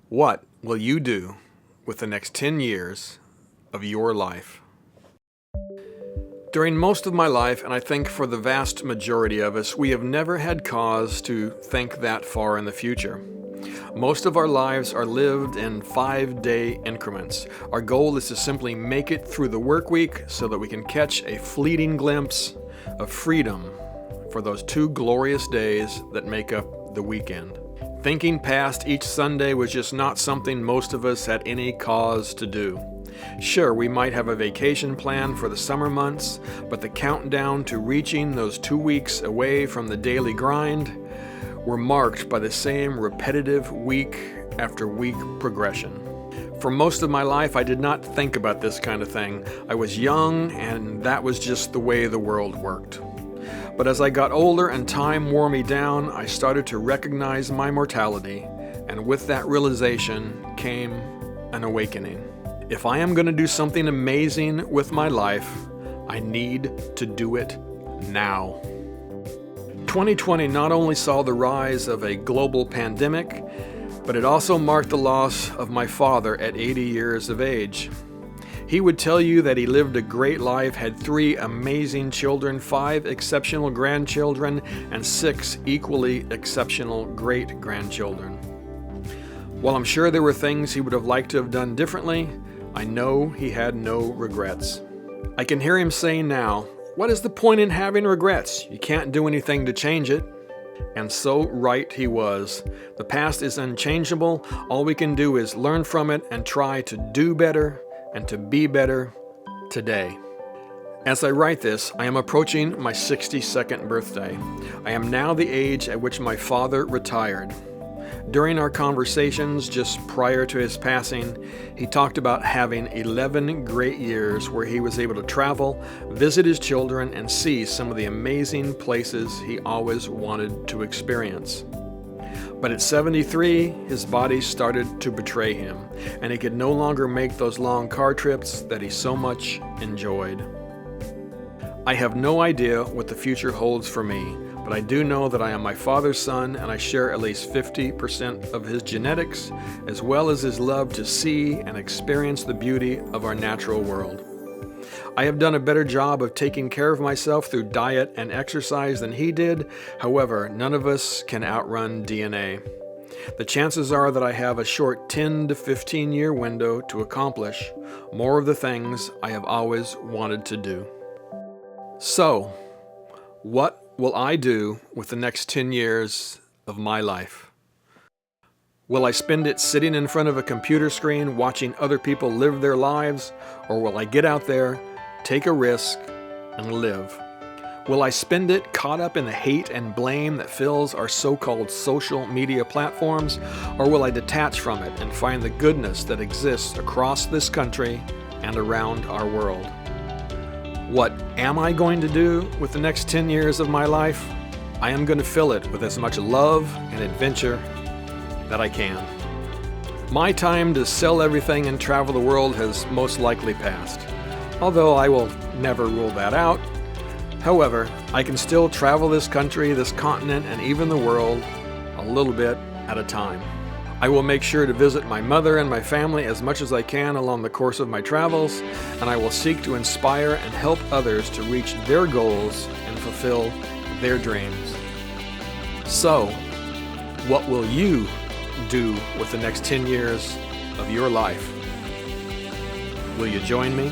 What will you do with the next 10 years of your life? During most of my life, and I think for the vast majority of us, we have never had cause to think that far in the future. Most of our lives are lived in 5-day increments. Our goal is to simply make it through the work week so that we can catch a fleeting glimpse of freedom for those 2 glorious days that make up the weekend. Thinking past each Sunday was just not something most of us had any cause to do. Sure, we might have a vacation plan for the summer months, but the countdown to reaching those 2 weeks away from the daily grind were marked by the same repetitive week after week progression. For most of my life, I did not think about this kind of thing. I was young, and that was just the way the world worked. But as I got older and time wore me down, I started to recognize my mortality, and with that realization came an awakening. If I am going to do something amazing with my life, I need to do it now. 2020 not only saw the rise of a global pandemic, but it also marked the loss of my father at 80 years of age. He would tell you that he lived a great life, had 3 amazing children, 5 exceptional grandchildren, and 6 equally exceptional great-grandchildren. While I'm sure there were things he would have liked to have done differently, I know he had no regrets. I can hear him saying now, "What is the point in having regrets? You can't do anything to change it." And so right he was. The past is unchangeable. All we can do is learn from it and try to do better and to be better today. As I write this, I am approaching my 62nd birthday. I am now the age at which my father retired. During our conversations just prior to his passing, he talked about having 11 great years where he was able to travel, visit his children, and see some of the amazing places he always wanted to experience. But at 73, his body started to betray him, and he could no longer make those long car trips that he so much enjoyed. I have no idea what the future holds for me, but I do know that I am my father's son, and I share at least 50% of his genetics, as well as his love to see and experience the beauty of our natural world. I have done a better job of taking care of myself through diet and exercise than he did. However, none of us can outrun DNA. The chances are that I have a short 10 to 15 year window to accomplish more of the things I have always wanted to do. So, what will I do with the next 10 years of my life? Will I spend it sitting in front of a computer screen watching other people live their lives, or will I get out there, take a risk, and live? Will I spend it caught up in the hate and blame that fills our so-called social media platforms, or will I detach from it and find the goodness that exists across this country and around our world? What am I going to do with the next 10 years of my life? I am going to fill it with as much love and adventure that I can. My time to sell everything and travel the world has most likely passed, although I will never rule that out. However, I can still travel this country, this continent, and even the world a little bit at a time. I will make sure to visit my mother and my family as much as I can along the course of my travels, and I will seek to inspire and help others to reach their goals and fulfill their dreams. So, what will you do with the next 10 years of your life? Will you join me?